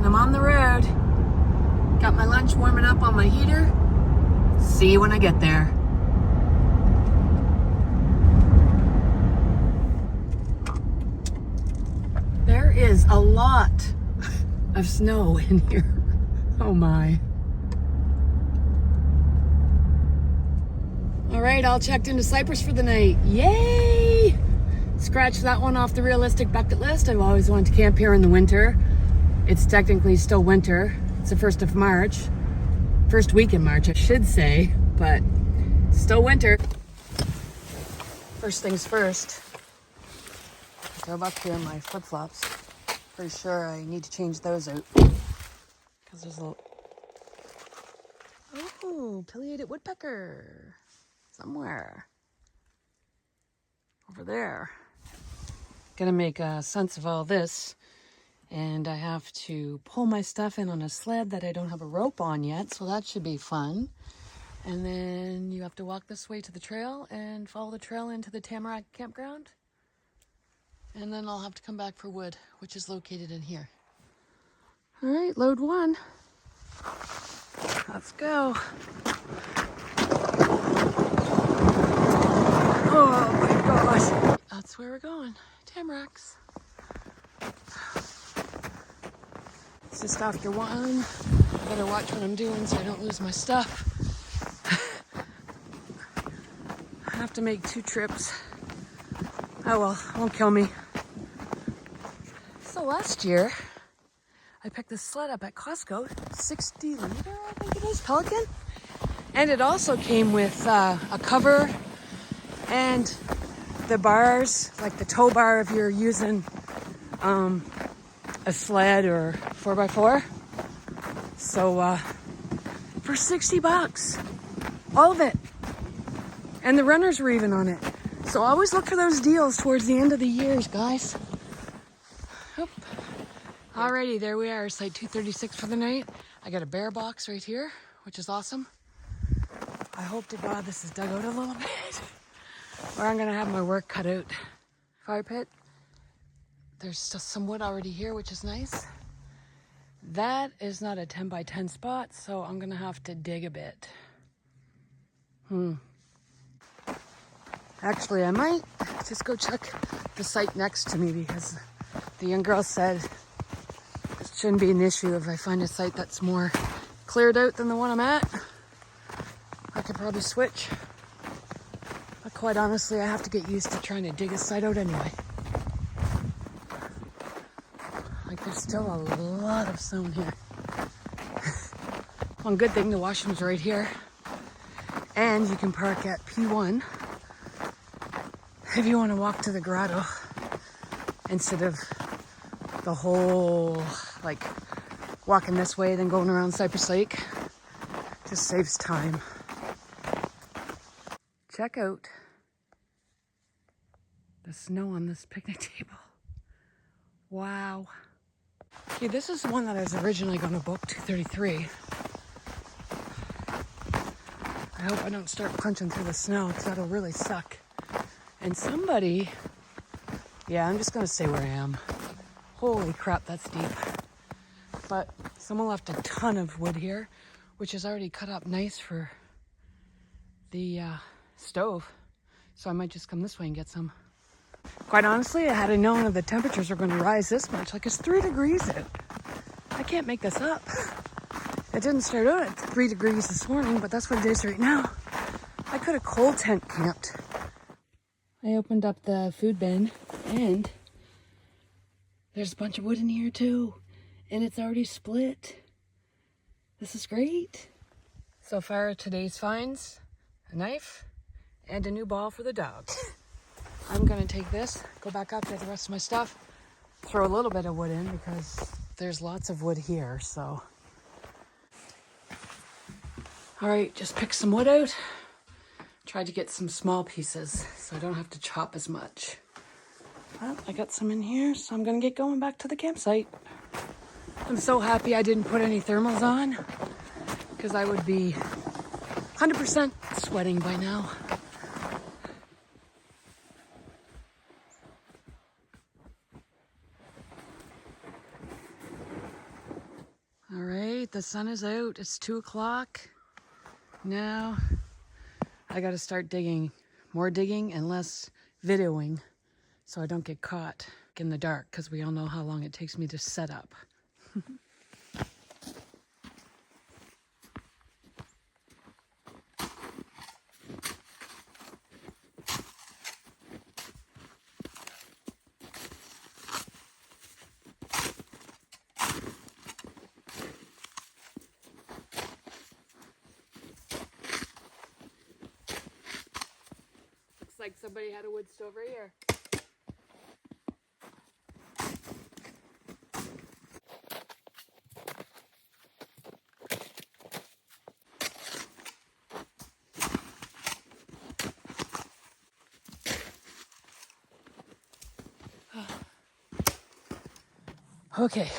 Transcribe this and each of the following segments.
I'm on the road. Got my lunch warming up on my heater. See you when I get there. There is a lot of snow in here. Oh my. All right, all checked into Cyprus for the night. Yay! Scratch that one off the realistic bucket list. I've always wanted to camp here in the winter. It's technically still winter. It's the 1st of March. First week in March, I should say, but still winter. First things first. I drove up here in my flip-flops. Pretty sure I need to change those out. Because there's a little... Oh, pileated woodpecker. Somewhere. Over there. Gonna make sense of all this. And I have to pull my stuff in on a sled that I don't have a rope on yet, so that should be fun. And then you have to walk this way to the trail and follow the trail into the Tamarack campground. And then I'll have to come back for wood, which is located in here. All right, load one. Let's go. Oh my gosh. That's where we're going, Tamaracks. It's just after 1. I better watch what I'm doing so I don't lose my stuff. I have to make 2 trips. Oh well, won't kill me. So last year, I picked this sled up at Costco, 60 liter, I think it is, Pelican. And it also came with a cover and the bars, like the tow bar if you're using a sled or 4x4. So for $60, all of it. And the runners were even on it. So always look for those deals towards the end of the years, guys. Oop. Alrighty, there we are, site 236 for the night. I got a bear box right here, which is awesome. I hope to God this is dug out a little bit. Or I'm gonna have my work cut out. Fire pit. There's still some wood already here, which is nice. That is not a 10 by 10 spot, so I'm gonna have to dig a bit. Actually, I might just go check the site next to me because the young girl said it shouldn't be an issue if I find a site that's more cleared out than the one I'm at. I could probably switch. But quite honestly, I have to get used to trying to dig a site out anyway. Like there's still a lot of snow in here. One good thing, the washroom's right here. And you can park at P1 if you want to walk to the grotto instead of the whole, like, walking this way, then going around Cypress Lake. Just saves time. Check out the snow on this picnic table. Wow. Okay, this is the one that I was originally going to book, 233. I hope I don't start punching through the snow because that'll really suck. And somebody, yeah, I'm just going to stay where I am. Holy crap, that's deep. But someone left a ton of wood here, which is already cut up nice for the stove. So I might just come this way and get some. Quite honestly, I hadn't known that the temperatures were going to rise this much. Like, it's 3 degrees out. I can't make this up. It didn't start out at 3 degrees this morning, but that's what it is right now. I could have cold tent camped. I opened up the food bin and there's a bunch of wood in here too. And it's already split. This is great. So far, today's finds, a knife and a new ball for the dog. I'm gonna take this, go back up, get the rest of my stuff, throw a little bit of wood in because there's lots of wood here, so. All right, just pick some wood out. Tried to get some small pieces so I don't have to chop as much. Well, I got some in here, so I'm gonna get going back to the campsite. I'm so happy I didn't put any thermals on because I would be 100% sweating by now. right, the sun is out. It's 2 o'clock. Now I gotta start digging. More digging and less videoing so I don't get caught in the dark, because we all know how long it takes me to set up. Looks like somebody had a wood stove right here. Okay,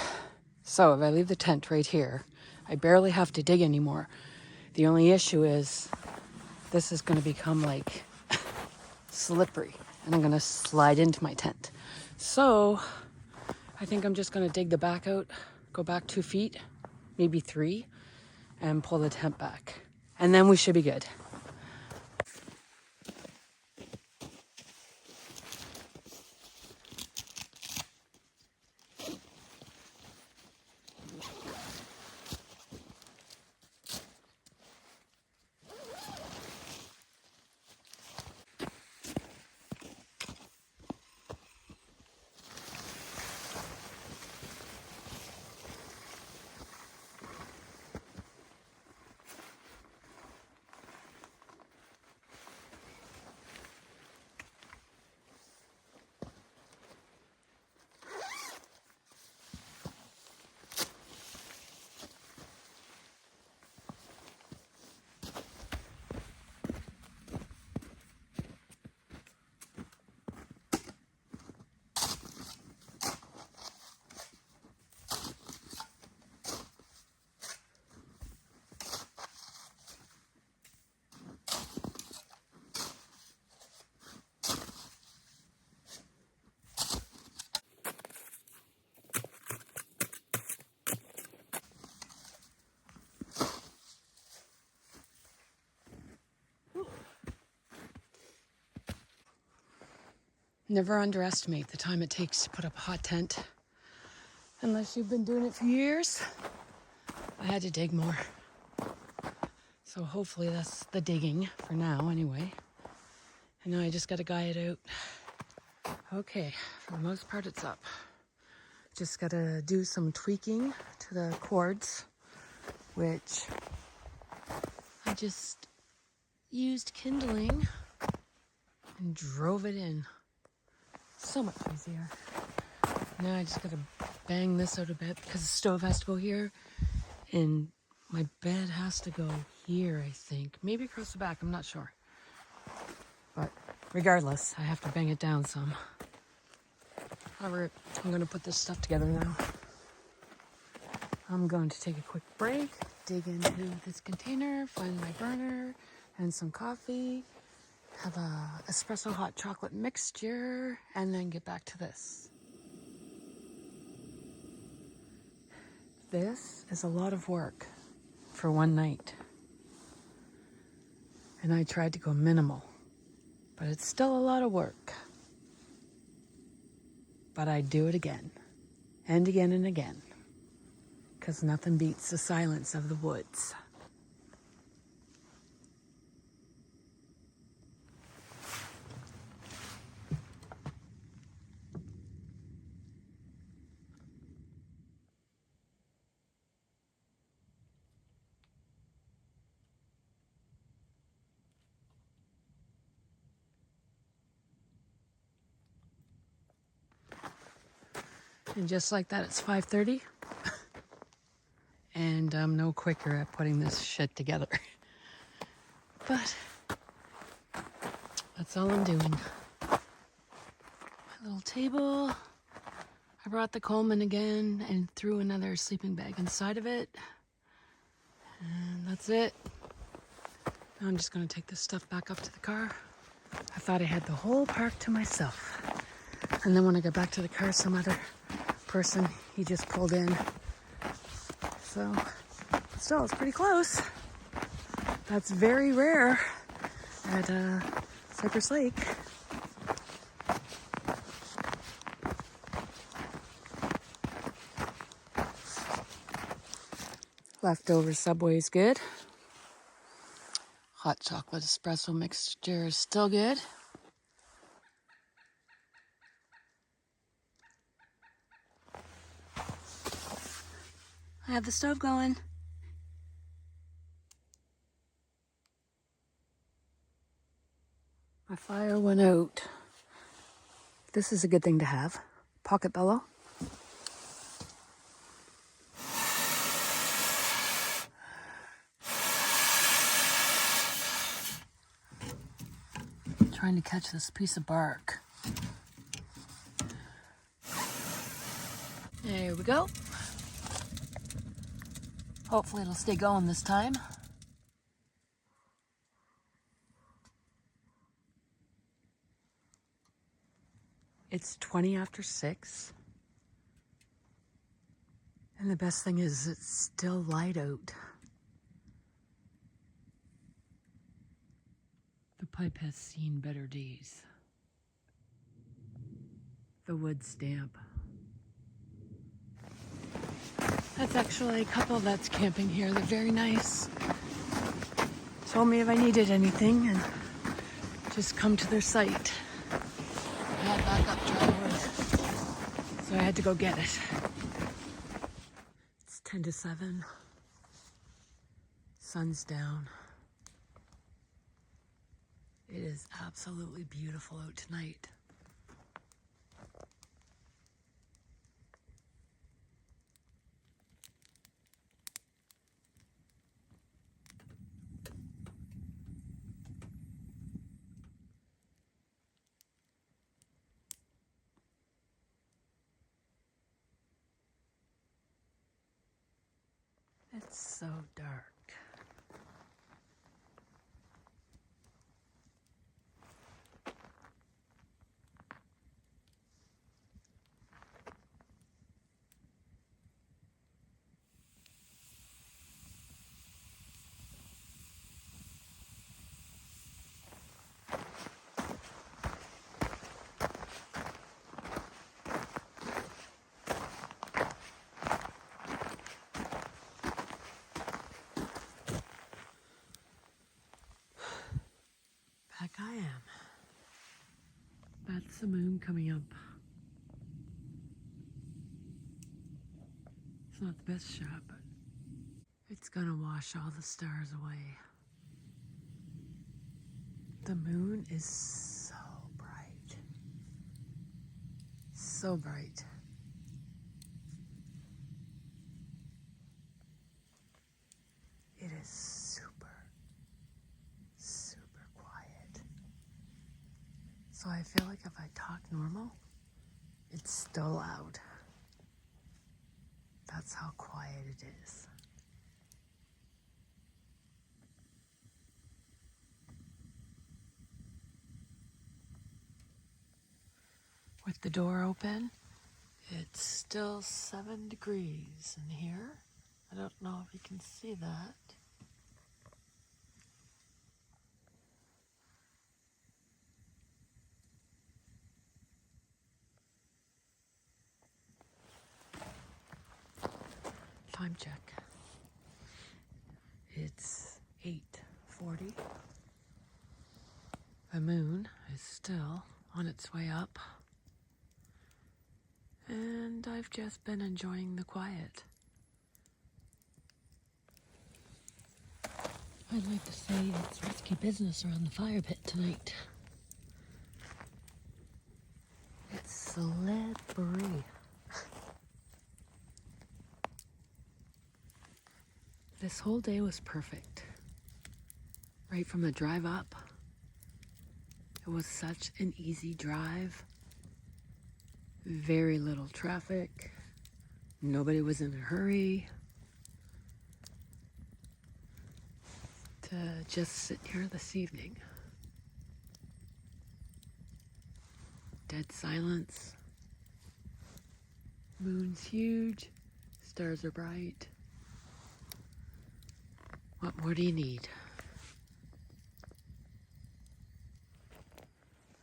so if I leave the tent right here, I barely have to dig anymore. The only issue is this is going to become like slippery and I'm going to slide into my tent. So I think I'm just going to dig the back out, go back 2 feet, maybe 3, and pull the tent back. And then we should be good. Never underestimate the time it takes to put up a hot tent. Unless you've been doing it for years. I had to dig more. So hopefully that's the digging for now anyway. And now I just gotta guy it out. Okay, for the most part it's up. Just gotta do some tweaking to the cords, which I just used kindling and drove it in. So much easier. Now I just gotta bang this out a bit because the stove has to go here and my bed has to go here, I think. Maybe across the back, I'm not sure. But regardless, I have to bang it down some. Alright, I'm gonna put this stuff together now. I'm going to take a quick break, dig into this container, find my burner and some coffee, have a espresso hot chocolate mixture, and then get back to this. This is a lot of work for one night. And I tried to go minimal, but it's still a lot of work. But I'd do it again, and again and again, because nothing beats the silence of the woods. And just like that, it's 5:30. And I'm no quicker at putting this shit together. But that's all I'm doing. My little table. I brought the Coleman again and threw another sleeping bag inside of it. And that's it. Now I'm just gonna take this stuff back up to the car. I thought I had the whole park to myself. And then when I got back to the car, some other person, he just pulled in. So Still, it's pretty close. That's very rare at Cypress Lake. Leftover Subway is good. Hot chocolate espresso mixture is still good. I have the stove going. My fire went out. This is a good thing to have. Pocket bellow. Trying to catch this piece of bark. There we go. Hopefully it'll stay going this time. It's 20 after 6. And the best thing is it's still light out. The pipe has seen better days. The wood stamp. That's actually a couple that's camping here. They're very nice. Told me if I needed anything and just come to their site. I had backup dry wood, so I had to go get it. It's 10 to 7. Sun's down. It is absolutely beautiful out tonight. It's so dark. Back I am. That's the moon coming up. It's not the best shot, but it's gonna wash all the stars away. The moon is so bright. So bright. It is super quiet. So I feel like if I talk normal, it's still loud. That's how quiet it is. With the door open, it's still 7 degrees in here. I don't know if you can see that. Time check. It's 8:40. The moon is still on its way up. And I've just been enjoying the quiet. I'd like to say it's risky business around the fire pit tonight. It's slippery. This whole day was perfect. Right from the drive up. It was such an easy drive. Very little traffic. Nobody was in a hurry. To just sit here this evening. Dead silence. Moon's huge. Stars are bright. What more do you need?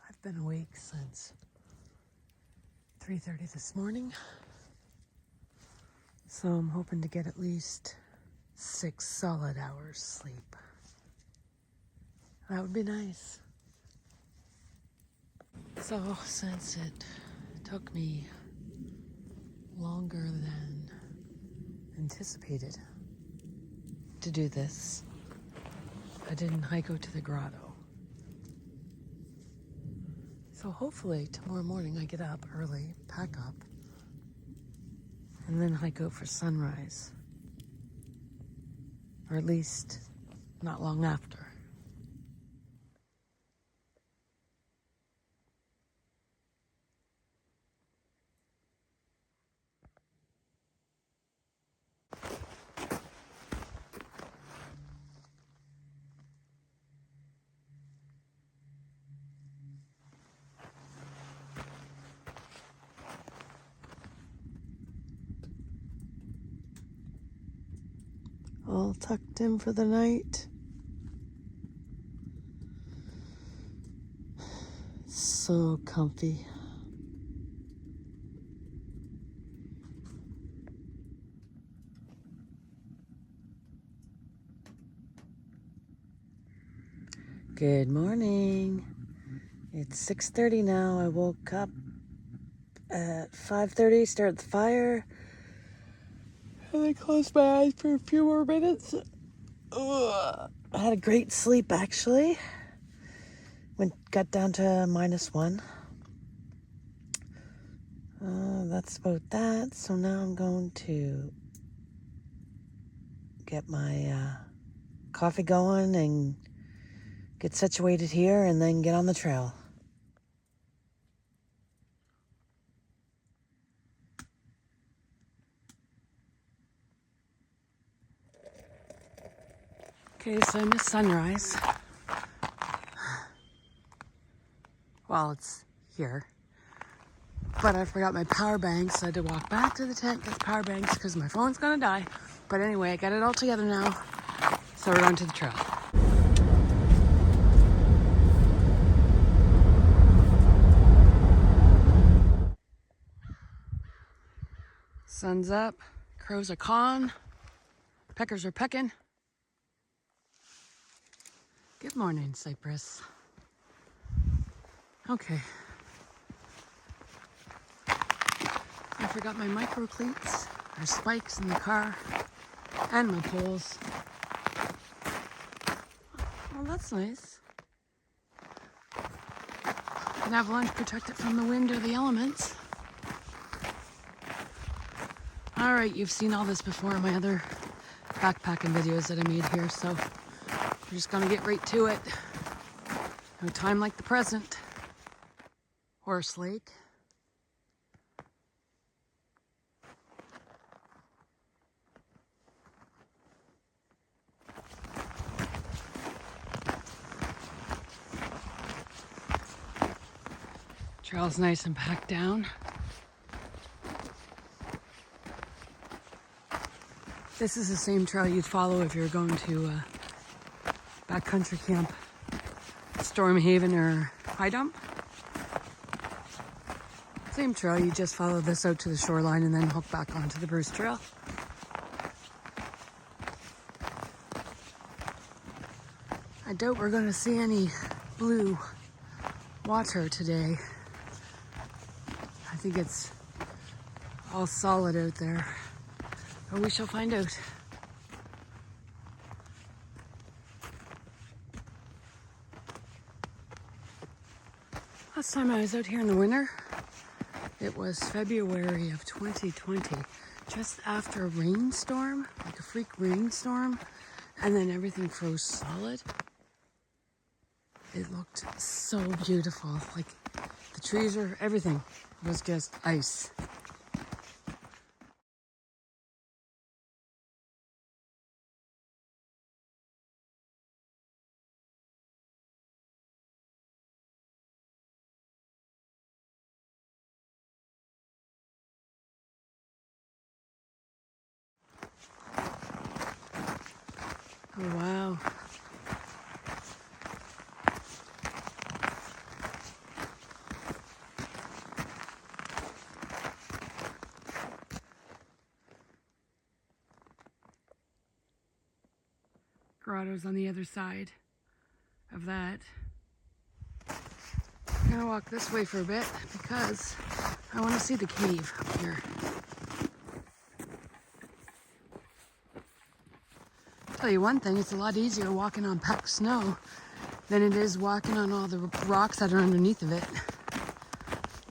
I've been awake since 3:30 this morning, so I'm hoping to get at least 6 solid hours sleep. That would be nice. So since it took me longer than anticipated to do this, I didn't hike out to the grotto. So hopefully tomorrow morning I get up early, pack up, and then hike out for sunrise. Or at least not long after. All tucked in for the night. So comfy. Good morning. It's 6:30 now. I woke up at 5:30, started the fire, and then closed my eyes for a few more minutes. Ugh. I had a great sleep, actually. Got down to -1. That's about that. So now I'm going to get my coffee going and get situated here and then get on the trail. Okay, so I missed sunrise. Well, it's here. But I forgot my power bank, so I had to walk back to the tent, get the power banks because my phone's gonna die. But anyway, I got it all together now. So we're on to the trail. Sun's up, crows are cawing, peckers are pecking. Good morning, Cypress. Okay. I forgot my micro cleats, or spikes in the car, and my poles. Well, that's nice. An avalanche protected from the wind or the elements. All right, you've seen all this before in my other backpacking videos that I made here, so we're just gonna get right to it. No time like the present. Horse Lake. Trail's nice and packed down. This is the same trail you'd follow if you're going to backcountry camp, Storm Haven or High Dump. Same trail, you just follow this out to the shoreline and then hook back onto the Bruce Trail. I doubt we're going to see any blue water today. I think it's all solid out there, but we shall find out. Last time I was out here in the winter, it was February of 2020, just after a rainstorm, like a freak rainstorm, and then everything froze solid. It looked so beautiful, like the trees or everything was just ice. Oh, wow. Grotto's on the other side of that. I'm gonna walk this way for a bit because I want to see the cave up here. Tell you one thing, it's a lot easier walking on packed snow than it is walking on all the rocks that are underneath of it.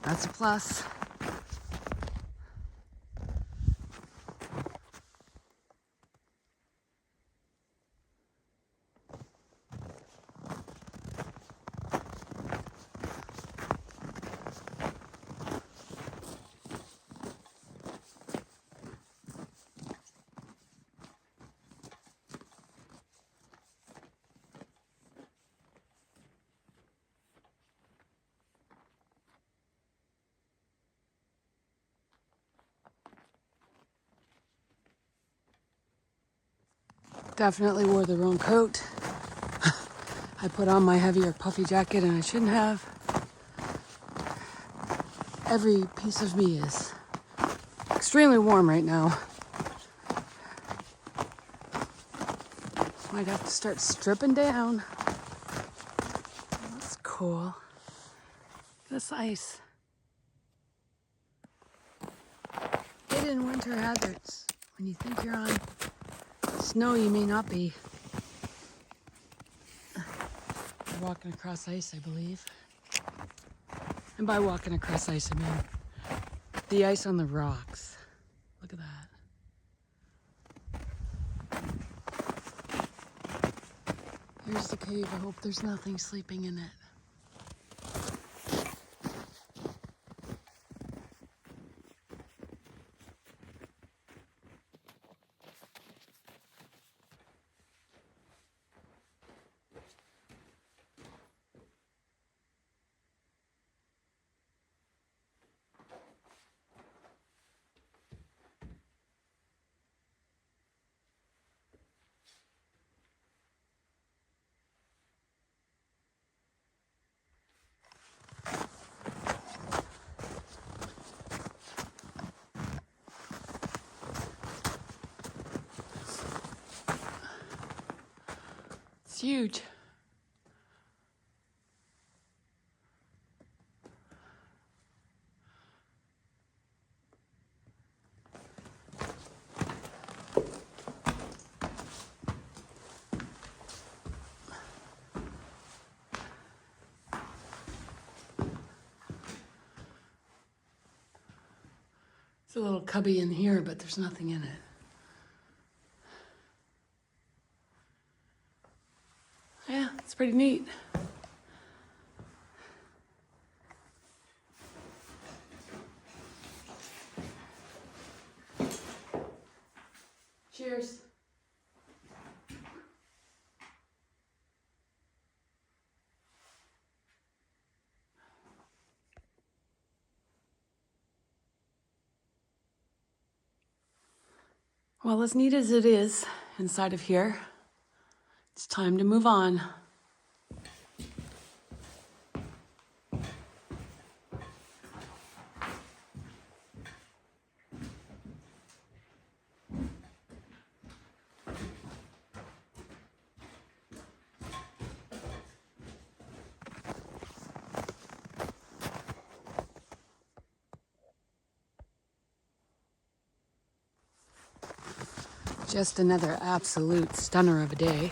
That's a plus. Definitely wore the wrong coat. I put on my heavier puffy jacket and I shouldn't have. Every piece of me is extremely warm right now. Might have to start stripping down. That's cool. This ice. Hidden winter hazards. When you think you're on snow, you may not be. You're walking across ice, I believe. And by walking across ice, I mean the ice on the rocks. Look at that. Here's the cave. I hope there's nothing sleeping in it. It's huge. There's a little cubby in here, but there's nothing in it. Yeah, it's pretty neat. Cheers. Well, as neat as it is inside of here, it's time to move on. Just another absolute stunner of a day.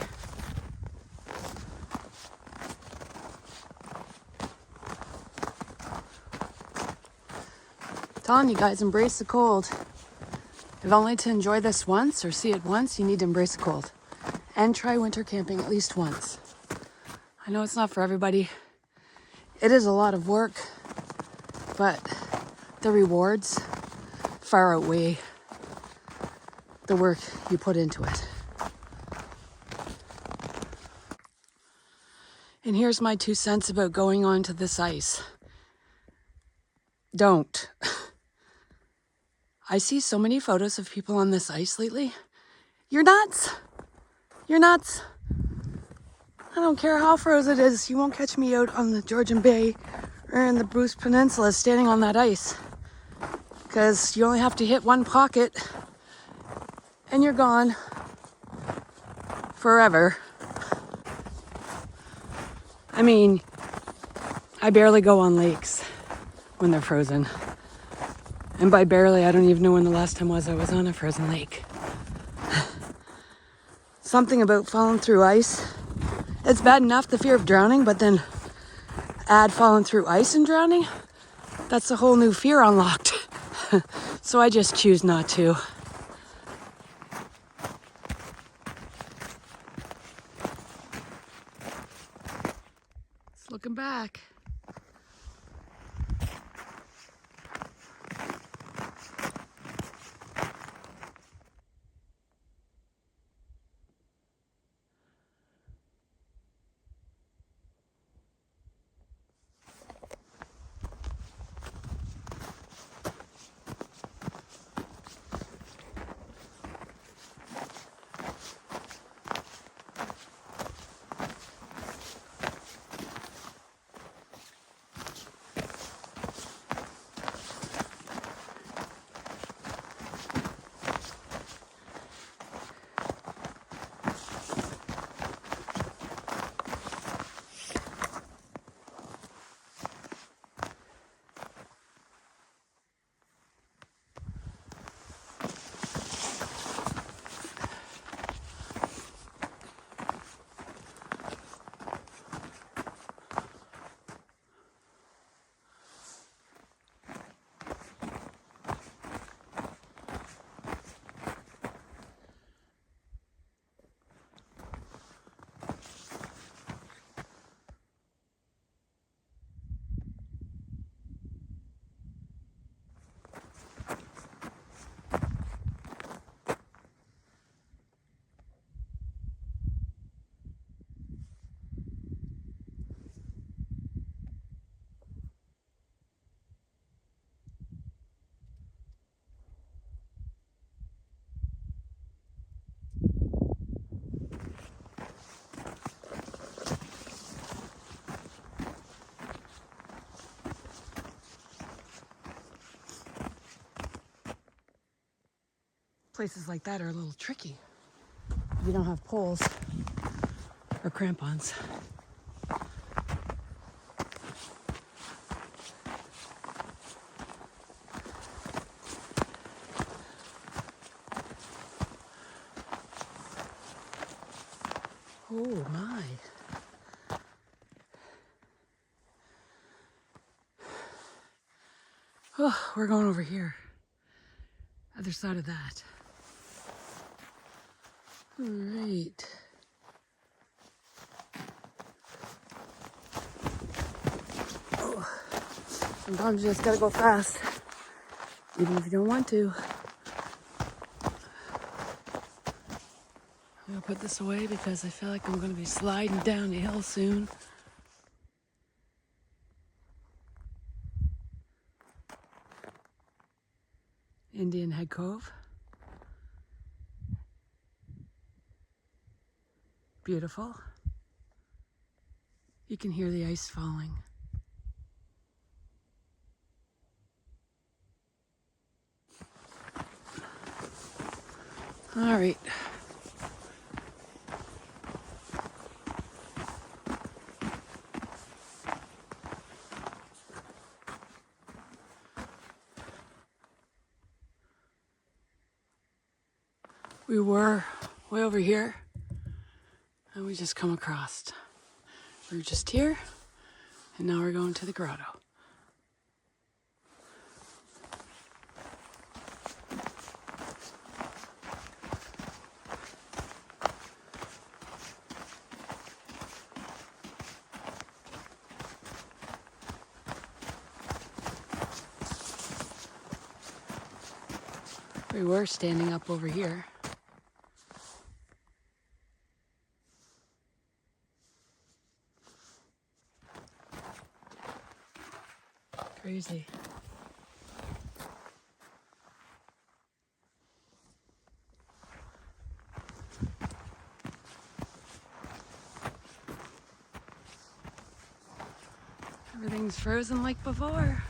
Telling you guys, embrace the cold. If only to enjoy this once or see it once, you need to embrace the cold. And try winter camping at least once. I know it's not for everybody. It is a lot of work, but the rewards far outweigh the work you put into it. And here's my 2 cents about going onto this ice. Don't. I see so many photos of people on this ice lately. You're nuts. You're nuts. I don't care how frozen it is. You won't catch me out on the Georgian Bay or in the Bruce Peninsula standing on that ice. Because you only have to hit one pocket and you're gone forever. I mean, I barely go on lakes when they're frozen. And by barely, I don't even know when the last time was I was on a frozen lake. Something about falling through ice. It's bad enough, the fear of drowning, but then add falling through ice and drowning. That's a whole new fear unlocked. So I just choose not to. It's looking back. Places like that are a little tricky if you don't have poles or crampons. Oh my. Oh, we're going over here. Other side of that. All right. Oh. Sometimes you just gotta go fast, even if you don't want to. I'm gonna put this away because I feel like I'm gonna be sliding down the hill soon. Indian Head Cove. Beautiful. You can hear the ice falling. All right. We were way over here, and we just come across. We were just here, and now we're going to the grotto. We were standing up over here. Crazy. Everything's frozen like before.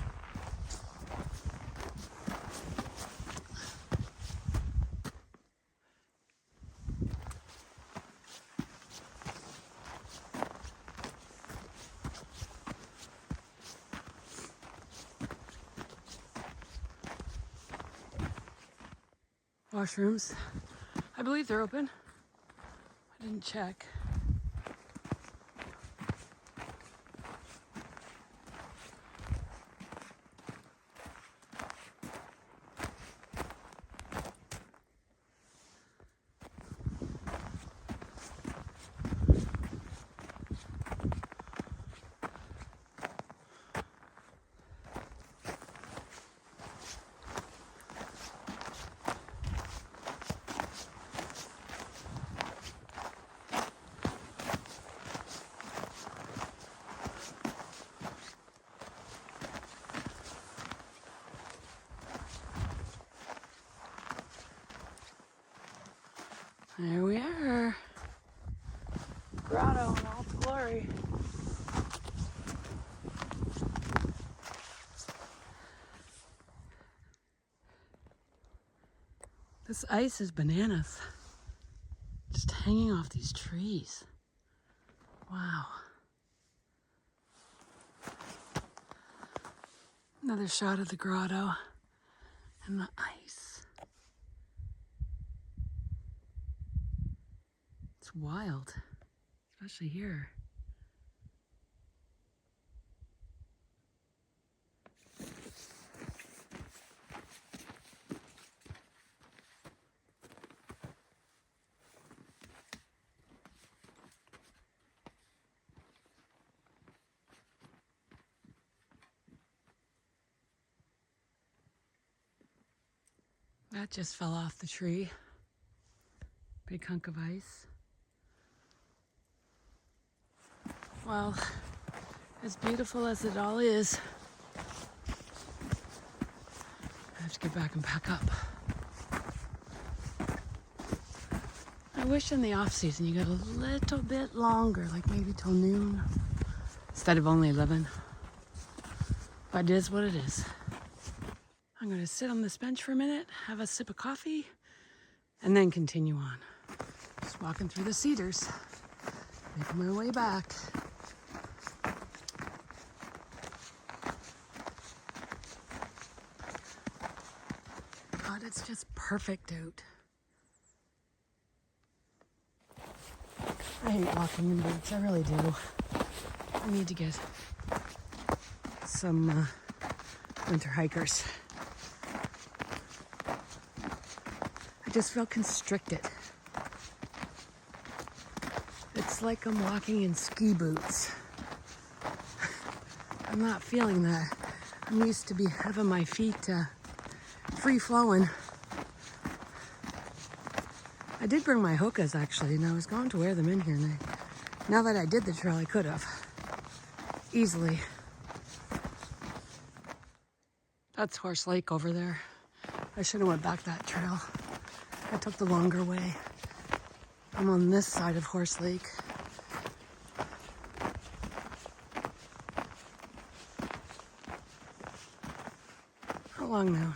Washrooms. I believe they're open. I didn't check. There we are. Grotto in all its glory. This ice is bananas. Just hanging off these trees. Wow. Another shot of the grotto and the ice. It's wild, especially here. That just fell off the tree. Big hunk of ice. Well, as beautiful as it all is, I have to get back and pack up. I wish in the off season you got a little bit longer, like maybe till noon, instead of only 11. But it is what it is. I'm gonna sit on this bench for a minute, have a sip of coffee, and then continue on. Just walking through the cedars, making my way back. God, it's just perfect out. I hate walking in boots, I really do. I need to get some winter hikers. I just feel constricted. It's like I'm walking in ski boots. I'm not feeling that. I'm used to be having my feet free flowing. I did bring my hokas actually, and I was going to wear them in here. And now that I did the trail, I could have easily. That's Horse Lake over there. I should have went back that trail. I took the longer way. I'm on this side of Horse Lake. How long now?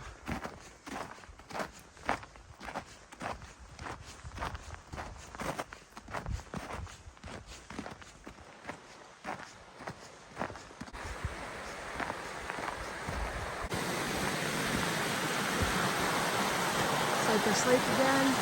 Cypress Lake again.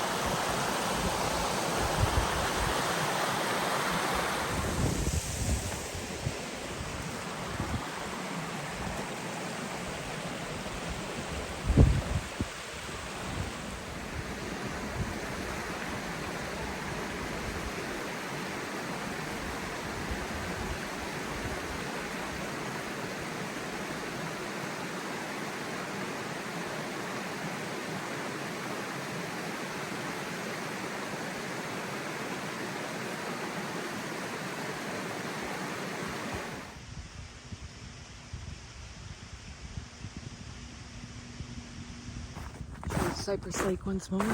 Cypress Lake once more.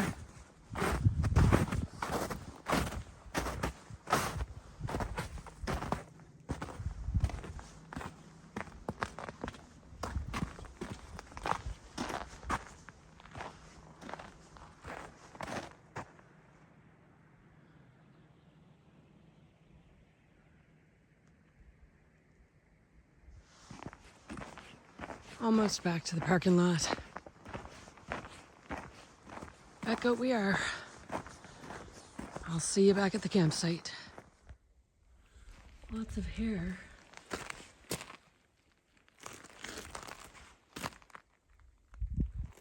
Almost back to the parking lot. Back out we are. I'll see you back at the campsite. Lots of hair. I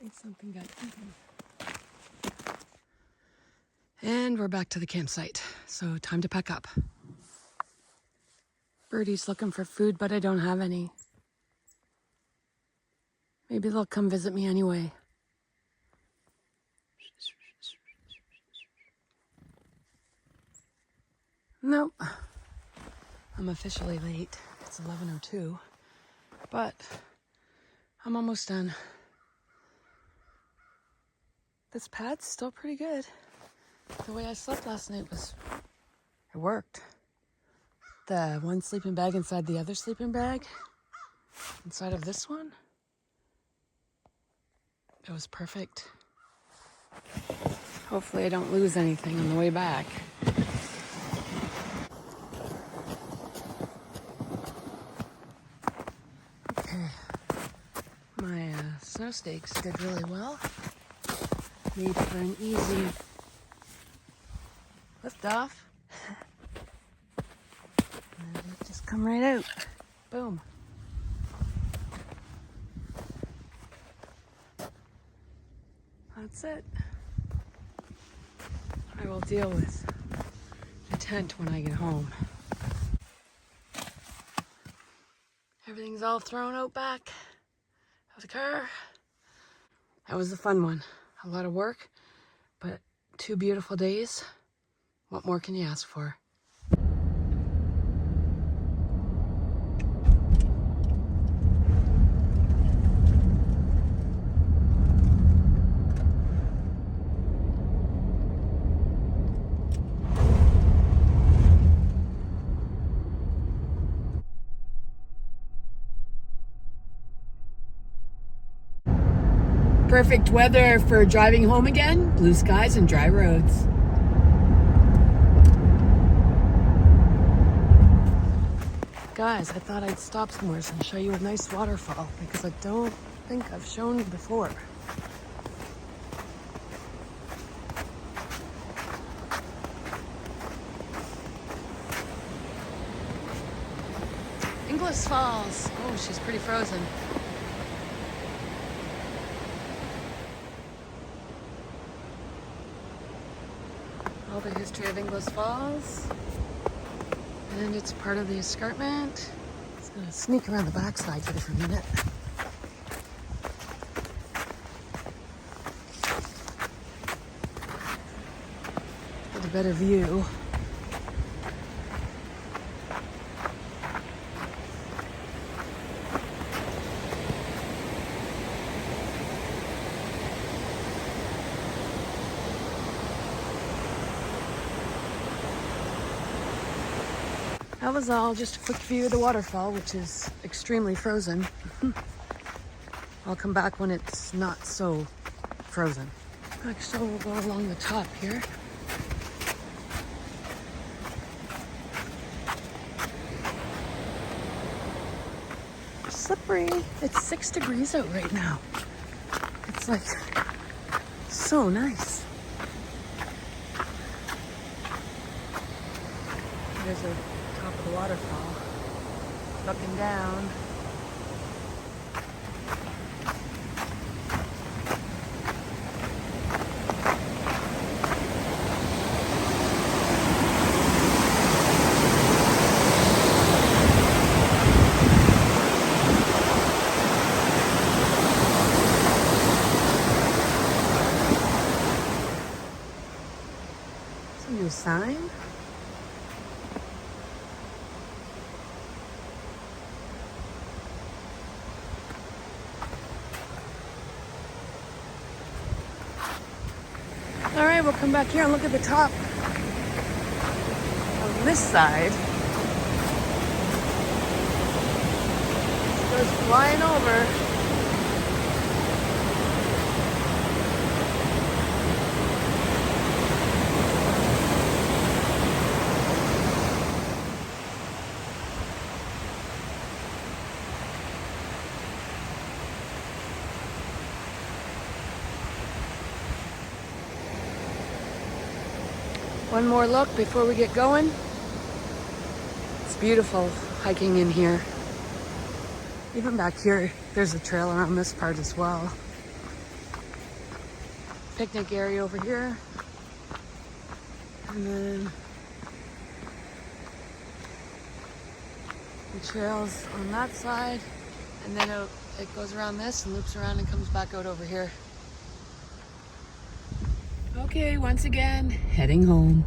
think something got eaten. And we're back to the campsite, so time to pack up. Birdie's looking for food, but I don't have any. Maybe they'll come visit me anyway. Nope. I'm officially late. It's 11:02, but I'm almost done. This pad's still pretty good. The way I slept last night it worked. The one sleeping bag inside the other sleeping bag, inside of this one, it was perfect. Hopefully I don't lose anything on the way back. Okay, my snow stakes did really well. Made for an easy lift off. And it just come right out. Boom. That's it. I will deal with the tent when I get home. Everything's all thrown out back of the car. That was a fun one. A lot of work, but 2 beautiful days. What more can you ask for? Perfect weather for driving home again. Blue skies and dry roads. Guys, I thought I'd stop somewhere and show you a nice waterfall because I don't think I've shown you before. Inglis Falls. Oh, she's pretty frozen. All the history of Inglis Falls. And it's part of the escarpment. It's gonna sneak around the backside here for a minute. Get a better view. That was all, just a quick view of the waterfall, which is extremely frozen. I'll come back when it's not so frozen. Actually, we'll go along the top here. Slippery. It's 6 degrees out right now. It's like so nice. There's a top of the waterfall, looking down. It's a new sign. All right, we'll come back here and look at the top on this side. It goes flying over. One more look before we get going. It's beautiful hiking in here. Even back here, there's a trail around this part as well. Picnic area over here. And then the trails on that side. And then it goes around this and loops around and comes back out over here. Okay, once again, heading home.